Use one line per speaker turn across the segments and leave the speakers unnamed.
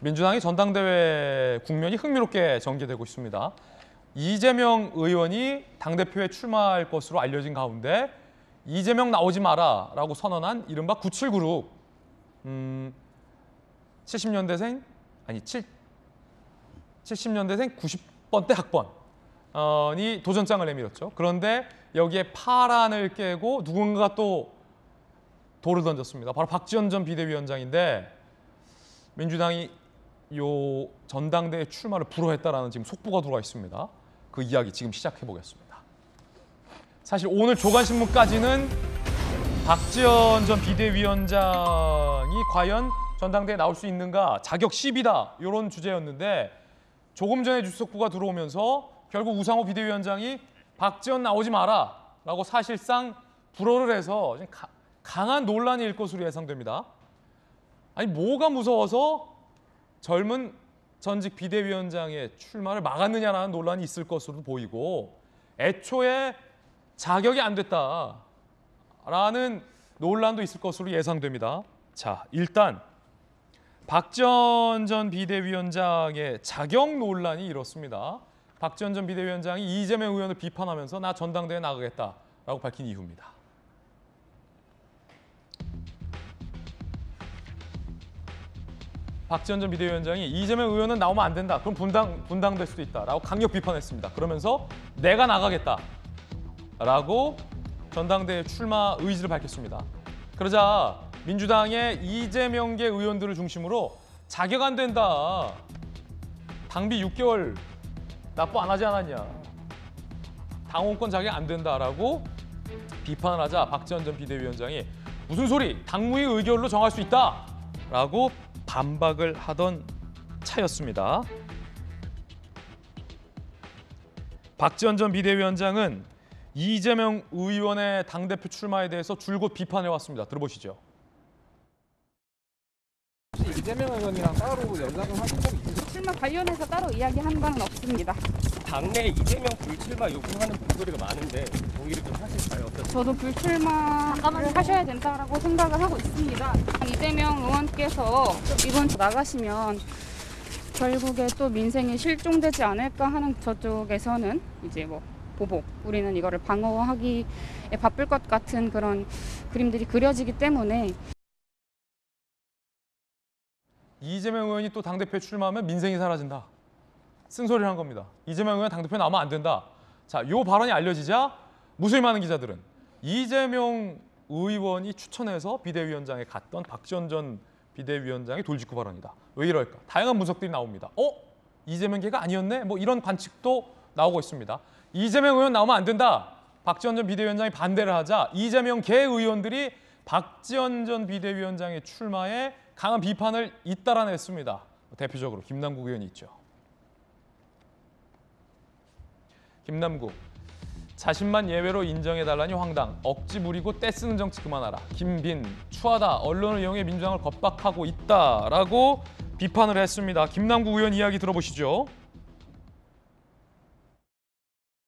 민주당의 전당대회 국면이 흥미롭게 전개되고 있습니다. 이재명 의원이 당대표에 출마할 것으로 알려진 가운데 이재명 나오지 마라라고 선언한 이른바 97그룹 70년대생 90번대 학번이 도전장을 내밀었죠. 그런데 여기에 파란을 깨고 누군가 또 돌을 던졌습니다. 바로 박지원 전 비대위원장인데 민주당이 요 전당대회 출마를 불허했다라는 지금 속보가 들어와 있습니다. 그 이야기 지금 시작해 보겠습니다. 사실 오늘 조간신문까지는 박지원 전 비대위원장이 과연 전당대회에 나올 수 있는가 자격 시비다 이런 주제였는데 조금 전에 뉴스 속보가 들어오면서 결국 우상호 비대위원장이 박지원 나오지 마라라고 사실상 불허를 해서 강한 논란이 일 것으로 예상됩니다. 아니 뭐가 무서워서 젊은 전직 비대위원장의 출마를 막았느냐라는 논란이 있을 것으로 보이고 애초에 자격이 안 됐다라는 논란도 있을 것으로 예상됩니다. 자, 일단 박지원 전 비대위원장의 자격 논란이 이렇습니다. 박지원 전 비대위원장이 이재명 의원을 비판하면서 나 전당대회에 나가겠다라고 밝힌 이유입니다. 박지원 전 비대위원장이 이재명 의원은 나오면 안 된다. 그럼 분당될 수도 있다라고 강력 비판했습니다. 그러면서 내가 나가겠다라고 전당대회 출마 의지를 밝혔습니다. 그러자 민주당의 이재명계 의원들을 중심으로 자격 안 된다. 당비 6개월 납부 안 하지 않았냐. 당원권 자격 안 된다라고 비판을 하자 박지원 전 비대위원장이 무슨 소리? 당무위 의결로 정할 수 있다라고 반박을 하던 차였습니다. 박지원 전 비대위원장은 이재명 의원의 당대표 출마에 대해서 줄곧 비판해왔습니다. 들어보시죠.
혹시 이재명 의원이랑 따로 연락을 하신 적이 있으세요?
출마 관련해서 따로 이야기한 바는 없습니다.
당내 이재명 불출마 요구하는 목소리가 많은데 동의를 좀 하실까요?
저도 불출마를 하셔야 된다라고 생각을 하고 있습니다. 이재명 의원께서 이번 주 나가시면 결국에 또 민생이 실종되지 않을까 하는 저쪽에서는 이제 뭐 보복, 우리는 이거를 방어하기에 바쁠 것 같은 그런 그림들이 그려지기 때문에
이재명 의원이 또 당대표에 출마하면 민생이 사라진다. 쓴소리를 한 겁니다. 이재명 의원 당대표에 나오면 안 된다. 자, 이 발언이 알려지자 무수히 많은 기자들은 이재명 의원이 추천해서 비대위원장에 갔던 박지원 전 비대위원장의 돌직구 발언이다. 왜 이럴까? 다양한 분석들이 나옵니다. 이재명계가 아니었네? 뭐 이런 관측도 나오고 있습니다. 이재명 의원 나오면 안 된다. 박지원 전 비대위원장이 반대를 하자 이재명계 의원들이 박지원 전 비대위원장의 출마에 강한 비판을 잇따라 냈습니다. 대표적으로 김남국 의원이 있죠. 김남국, 자신만 예외로 인정해달라니 황당. 억지 부리고 떼쓰는 정치 그만하라. 김빈, 추하다. 언론을 이용해 민주당을 겁박하고 있다라고 비판을 했습니다. 김남국 의원 이야기 들어보시죠.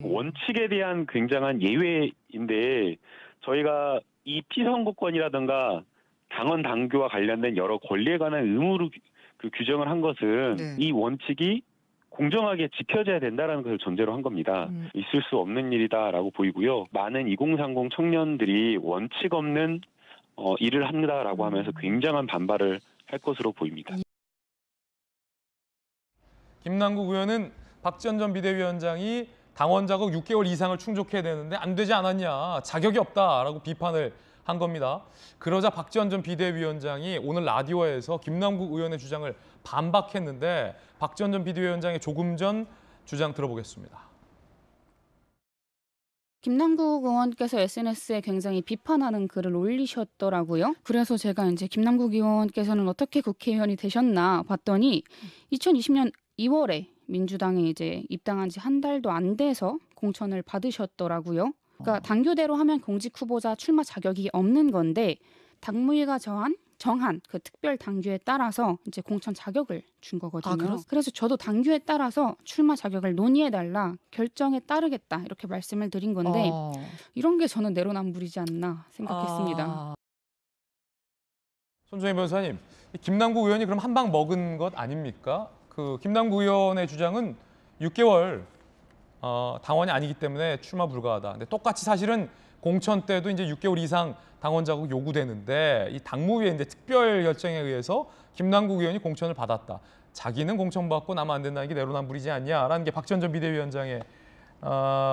원칙에 대한 굉장한 예외인데 저희가 이 피선거권이라든가 당원 당규와 관련된 여러 권리에 관한 의무로 규정을 한 것은 이 원칙이 공정하게 지켜져야 된다는 것을 전제로 한 겁니다. 있을 수 없는 일이다라고 보이고요. 많은 2030 청년들이 원칙 없는 일을 한다라고 하면서 굉장한 반발을 할 것으로 보입니다.
김남국 의원은 박지원 전 비대위원장이 당원 자격 6개월 이상을 충족해야 되는데 안 되지 않았냐, 자격이 없다라고 비판을 한 겁니다. 그러자 박지원 전 비대위원장이 오늘 라디오에서 김남국 의원의 주장을 반박했는데 박지원 전 비대위원장의 조금 전 주장 들어보겠습니다.
김남국 의원께서 SNS에 굉장히 비판하는 글을 올리셨더라고요. 그래서 제가 이제 김남국 의원께서는 어떻게 국회의원이 되셨나 봤더니 2020년 2월에 민주당에 이제 입당한 지 한 달도 안 돼서 공천을 받으셨더라고요. 그러니까 당규대로 하면 공직 후보자 출마 자격이 없는 건데 당무위가 정한 그 특별 당규에 따라서 이제 공천 자격을 준 거거든요. 그래서 저도 당규에 따라서 출마 자격을 논의해달라, 결정에 따르겠다 이렇게 말씀을 드린 건데 이런 게 저는 내로남불이지 않나 생각했습니다.
손정혜 변호사님, 김남국 의원이 그럼 한 방 먹은 것 아닙니까? 그 김남국 의원의 주장은 6개월 당원이 아니기 때문에 출마 불가하다. 근데 똑같이 사실은 공천 때도 이제 6개월 이상 당원 자국 요구되는데 이 당무위의 이제 특별 결정에 의해서 김남국 의원이 공천을 받았다. 자기는 공천 받고 나면 안 된다는 게 내로남불이지 않냐라는 게 박지원 전 비대위원장의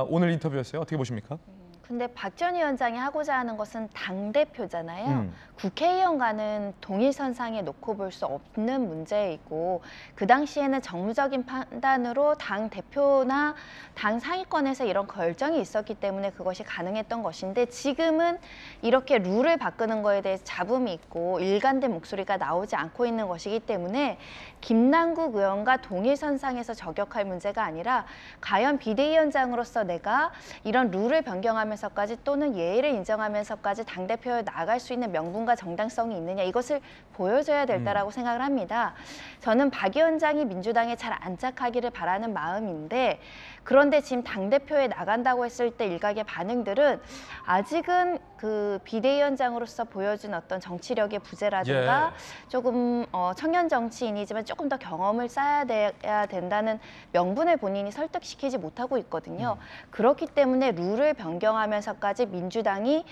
오늘 인터뷰였어요. 어떻게 보십니까?
근데 박 전 위원장이 하고자 하는 것은 당대표잖아요. 국회의원과는 동일선상에 놓고 볼 수 없는 문제이고 그 당시에는 정무적인 판단으로 당대표나 당 상위권에서 이런 결정이 있었기 때문에 그것이 가능했던 것인데 지금은 이렇게 룰을 바꾸는 거에 대해서 잡음이 있고 일관된 목소리가 나오지 않고 있는 것이기 때문에 김남국 의원과 동일선상에서 저격할 문제가 아니라 과연 비대위원장으로서 내가 이런 룰을 변경하면서까지 또는 예의를 인정하면서까지 당대표에 나아갈 수 있는 명분과 정당성이 있느냐 이것을 보여줘야 될 때라고 생각을 합니다. 저는 박 위원장이 민주당에 잘 안착하기를 바라는 마음인데 그런데 지금 당대표에 나간다고 했을 때 일각의 반응들은 아직은 그 비대위원장으로서 보여준 어떤 정치력의 부재라든가 조금 청년 정치인이지만 조금 더 경험을 쌓아야 된다는 명분을 본인이 설득시키지 못하고 있거든요. 그렇기 때문에 룰을 변경하면서까지 민주당이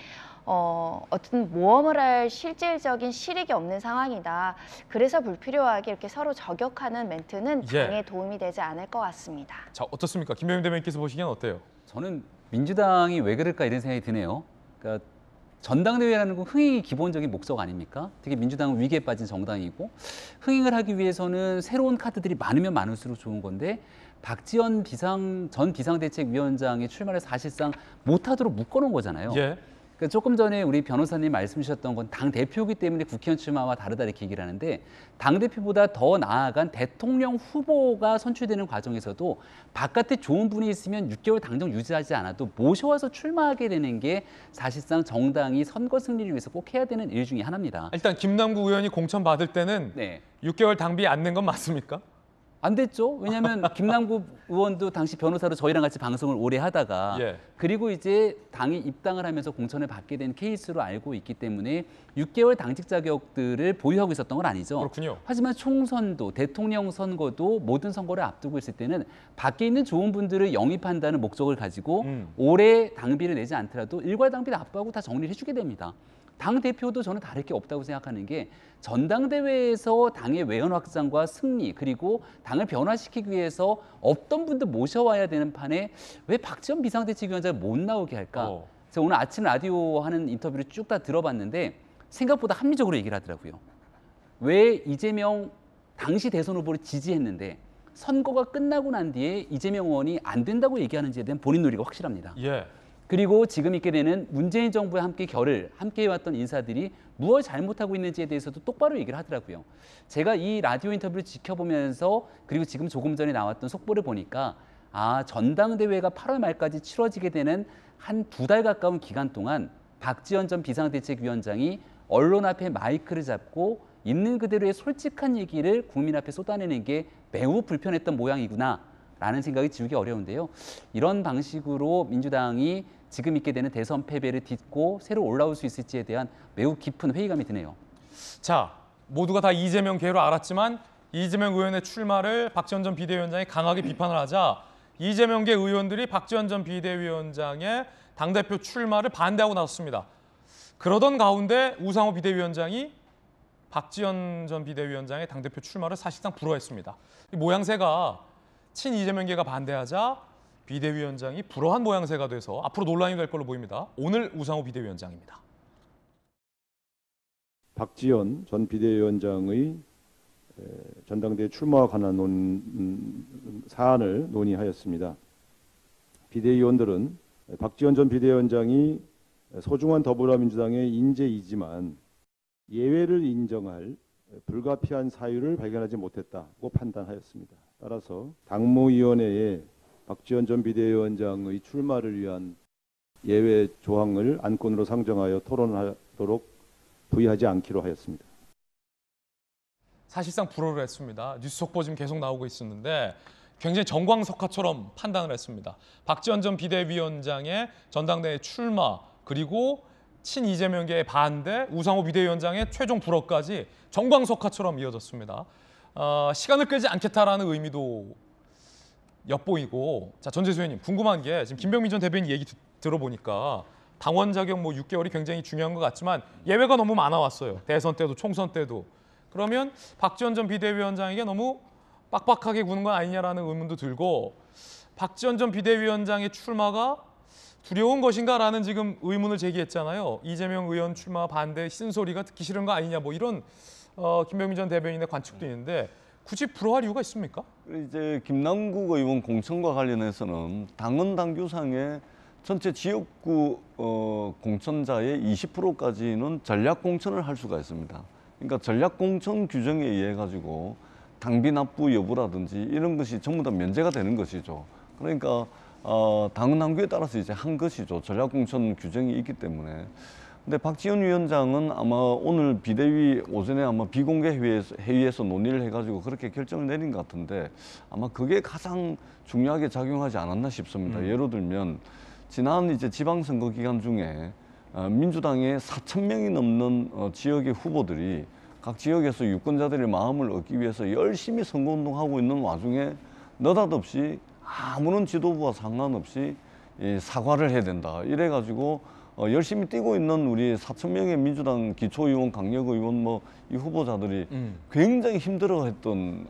어떤 모험을 할 실질적인 실익이 없는 상황이다. 그래서 불필요하게 이렇게 서로 저격하는 멘트는 당에 도움이 되지 않을 것 같습니다.
자, 어떻습니까? 김병민 대변인께서 보시기엔 어때요?
저는 민주당이 왜 그럴까 이런 생각이 드네요. 그러니까 전당대회라는 건 흥행이 기본적인 목적 아닙니까? 특히 민주당은 위기에 빠진 정당이고 흥행을 하기 위해서는 새로운 카드들이 많으면 많을수록 좋은 건데 박지원 전 비상대책위원장의 출마를 사실상 못하도록 묶어놓은 거잖아요. 그러니까 조금 전에 우리 변호사님 말씀 주셨던 건 당대표이기 때문에 국회의원 출마와 다르다 이렇게 얘기를 하는데 당대표보다 더 나아간 대통령 후보가 선출되는 과정에서도 바깥에 좋은 분이 있으면 6개월 당정 유지하지 않아도 모셔와서 출마하게 되는 게 사실상 정당이 선거 승리를 위해서 꼭 해야 되는 일 중에 하나입니다.
일단 김남국 의원이 공천 받을 때는 6개월 당비 안 낸 건 맞습니까?
안 됐죠. 왜냐하면 김남국 의원도 당시 변호사로 저희랑 같이 방송을 오래 하다가 그리고 이제 당이 입당을 하면서 공천을 받게 된 케이스로 알고 있기 때문에 6개월 당직 자격들을 보유하고 있었던 건 아니죠.
그렇군요.
하지만 총선도 대통령 선거도 모든 선거를 앞두고 있을 때는 밖에 있는 좋은 분들을 영입한다는 목적을 가지고 올해 당비를 내지 않더라도 일괄 당비를 납부하고 다 정리를 해주게 됩니다. 당대표도 저는 다를 게 없다고 생각하는 게 전당대회에서 당의 외연 확장과 승리 그리고 당을 변화시키기 위해서 없던 분들 모셔와야 되는 판에 왜 박지원 비상대책위원장을 못 나오게 할까? 제가 오늘 아침 라디오 하는 인터뷰를 쭉 다 들어봤는데 생각보다 합리적으로 얘기를 하더라고요. 왜 이재명 당시 대선 후보를 지지했는데 선거가 끝나고 난 뒤에 이재명 의원이 안 된다고 얘기하는지에 대한 본인 논리가 확실합니다. 그리고 지금 있게 되는 문재인 정부와 함께 해왔던 인사들이 무엇을 잘못하고 있는지에 대해서도 똑바로 얘기를 하더라고요. 제가 이 라디오 인터뷰를 지켜보면서 그리고 지금 조금 전에 나왔던 속보를 보니까 전당대회가 8월 말까지 치러지게 되는 한 2달 가까운 기간 동안 박지원 전 비상대책위원장이 언론 앞에 마이크를 잡고 있는 그대로의 솔직한 얘기를 국민 앞에 쏟아내는 게 매우 불편했던 모양이구나. 라는 생각이 지우기 어려운데요. 이런 방식으로 민주당이 지금 있게 되는 대선 패배를 딛고 새로 올라올 수 있을지에 대한 매우 깊은 회의감이 드네요.
자, 모두가 다 이재명 계로 알았지만 이재명 의원의 출마를 박지원 전 비대위원장이 강하게 비판을 하자 이재명계 의원들이 박지원 전 비대위원장의 당대표 출마를 반대하고 나섰습니다. 그러던 가운데 우상호 비대위원장이 박지원 전 비대위원장의 당대표 출마를 사실상 불허했습니다. 이 모양새가 친이재명계가 반대하자 비대위원장이 불허한 모양새가 돼서 앞으로 논란이 될 걸로 보입니다. 오늘 우상호 비대위원장입니다.
박지원 전 비대위원장의 전당대회 출마와 관한 사안을 논의하였습니다. 비대위원들은 박지원 전 비대위원장이 소중한 더불어민주당의 인재이지만 예외를 인정할 불가피한 사유를 발견하지 못했다고 판단하였습니다. 따라서 당무위원회에 박지원 전 비대위원장의 출마를 위한 예외 조항을 안건으로 상정하여 토론하도록 부의하지 않기로 하였습니다.
사실상 불허를 했습니다. 뉴스 속보 지금 계속 나오고 있었는데 굉장히 정광석화처럼 판단을 했습니다. 박지원 전 비대위원장의 전당대회 출마 그리고 친 이재명계의 반대, 우상호 비대위원장의 최종 불허까지 정광석화처럼 이어졌습니다. 시간을 끌지 않겠다라는 의미도 엿보이고, 자, 전재수 의원님 궁금한 게 지금 김병민 전 대변인 얘기 들어보니까 당원 자격 뭐 6개월이 굉장히 중요한 것 같지만 예외가 너무 많아왔어요. 대선 때도 총선 때도. 그러면 박지원 전 비대위원장에게 너무 빡빡하게 구는 건 아니냐라는 의문도 들고, 박지원 전 비대위원장의 출마가 두려운 것인가라는 지금 의문을 제기했잖아요. 이재명 의원 출마 반대 쓴소리가 듣기 싫은 거 아니냐, 뭐 이런 김병민 전 대변인의 관측도 있는데 굳이 불허할 이유가 있습니까?
이제 김남국 의원 공천과 관련해서는 당헌 당규상의 전체 지역구 공천자의 20%까지는 전략 공천을 할 수가 있습니다. 그러니까 전략 공천 규정에 의해 가지고 당비 납부 여부라든지 이런 것이 전부 다 면제가 되는 것이죠. 그러니까 당헌 당규에 따라서 이제 한 것이죠. 전략 공천 규정이 있기 때문에. 근데 박지원 위원장은 아마 오늘 비대위 오전에 아마 비공개 회의에서 논의를 해가지고 그렇게 결정을 내린 것 같은데 아마 그게 가장 중요하게 작용하지 않았나 싶습니다. 예를 들면 지난 이제 지방선거 기간 중에 민주당의 4,000명이 넘는 지역의 후보들이 각 지역에서 유권자들의 마음을 얻기 위해서 열심히 선거운동하고 있는 와중에 느닷없이 아무런 지도부와 상관없이 사과를 해야 된다. 이래가지고 열심히 뛰고 있는 우리 4,000명의 민주당 기초의원, 강력의원 뭐 이 후보자들이 굉장히 힘들어했던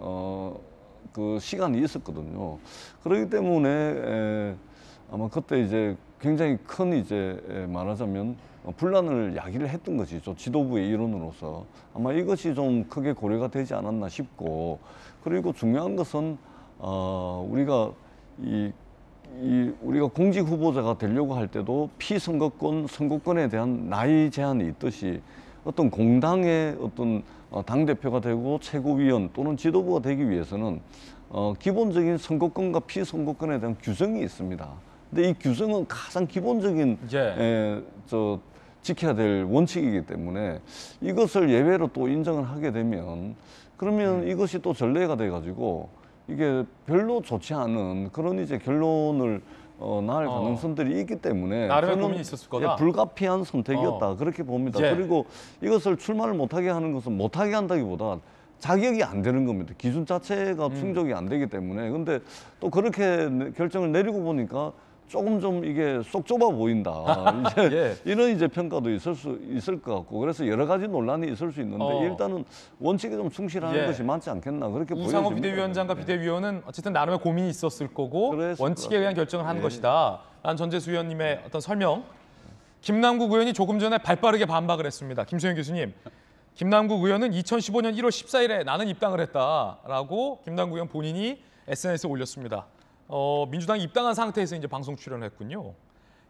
그 시간이 있었거든요. 그렇기 때문에 아마 그때 이제 굉장히 큰 이제 말하자면 분란을 야기를 했던 것이죠. 지도부의 일원으로서. 아마 이것이 좀 크게 고려가 되지 않았나 싶고, 그리고 중요한 것은 우리가 우리가 공직 후보자가 되려고 할 때도 피선거권, 선거권에 대한 나이 제한이 있듯이 어떤 공당의 어떤 당대표가 되고 최고위원 또는 지도부가 되기 위해서는 기본적인 선거권과 피선거권에 대한 규정이 있습니다. 근데 이 규정은 가장 기본적인 지켜야 될 원칙이기 때문에 이것을 예외로 또 인정을 하게 되면 그러면 이것이 또 전례가 돼가지고 이게 별로 좋지 않은 그런 이제 결론을 낳을 가능성들이 있기 때문에
나름의 고민이 있었을 거다.
불가피한 선택이었다 그렇게 봅니다. 그리고 이것을 출마를 못하게 하는 것은 못하게 한다기보다 자격이 안 되는 겁니다. 기준 자체가 충족이 안 되기 때문에. 근데 또 그렇게 결정을 내리고 보니까 조금 좀 이게 쏙 좁아 보인다. 이제 이런 이제 평가도 있을 것 같고, 그래서 여러 가지 논란이 있을 수 있는데 일단은 원칙에 좀 충실하는 것이 맞지 않겠나 그렇게 보여집니다.
우상호 비대위원장과 비대위원은 어쨌든 나름의 고민이 있었을 거고 원칙에 의한 결정을 한 것이다. 라는 전재수 의원님의 어떤 설명. 김남국 의원이 조금 전에 발빠르게 반박을 했습니다. 김소영 교수님, 김남국 의원은 2015년 1월 14일에 나는 입당을 했다라고 김남국 의원 본인이 SNS에 올렸습니다. 민주당이 입당한 상태에서 이제 방송 출연을 했군요.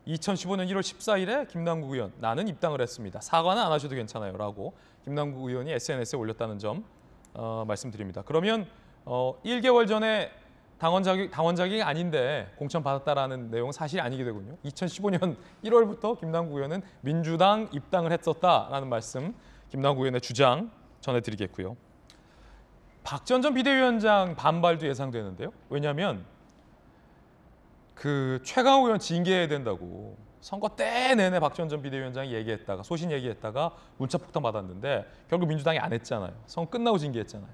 2015년 1월 14일에 김남국 의원, 나는 입당을 했습니다. 사과는 안 하셔도 괜찮아요. 라고 김남국 의원이 SNS에 올렸다는 점 말씀드립니다. 그러면 1개월 전에 당원 자격이 아닌데 공천 받았다라는 내용은 사실이 아니게 되군요. 2015년 1월부터 김남국 의원은 민주당 입당을 했었다라는 말씀, 김남국 의원의 주장 전해드리겠고요. 박지원 전 비대위원장 반발도 예상되는데요. 왜냐하면 그 최강욱 의원 징계해야 된다고 선거 때 내내 박지원 전 비대위원장이 얘기했다가 소신 얘기했다가 문자 폭탄 받았는데 결국 민주당이 안 했잖아요. 선거 끝나고 징계했잖아요.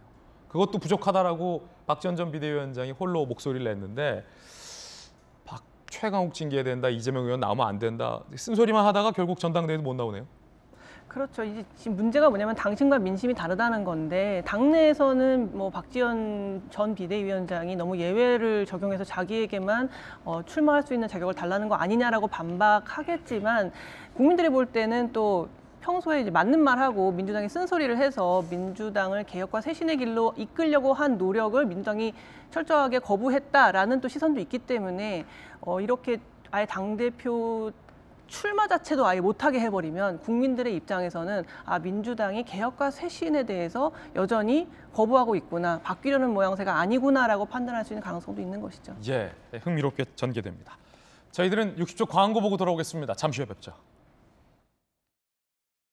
그것도 부족하다라고 박지원 전 비대위원장이 홀로 목소리를 냈는데 최강욱 징계해야 된다, 이재명 의원 나오면 안 된다 쓴소리만 하다가 결국 전당대회도 못 나오네요.
그렇죠. 이제 지금 문제가 뭐냐면 당신과 민심이 다르다는 건데 당내에서는 뭐 박지원 전 비대위원장이 너무 예외를 적용해서 자기에게만 출마할 수 있는 자격을 달라는 거 아니냐라고 반박하겠지만 국민들이 볼 때는 또 평소에 이제 맞는 말하고 민주당이 쓴소리를 해서 민주당을 개혁과 쇄신의 길로 이끌려고 한 노력을 민주당이 철저하게 거부했다라는 또 시선도 있기 때문에 이렇게 아예 당대표 출마 자체도 아예 못하게 해버리면 국민들의 입장에서는 민주당이 개혁과 쇄신에 대해서 여전히 거부하고 있구나, 바뀌려는 모양새가 아니구나라고 판단할 수 있는 가능성도 있는 것이죠.
흥미롭게 전개됩니다. 저희들은 60초 광고 보고 돌아오겠습니다. 잠시 후에 뵙죠.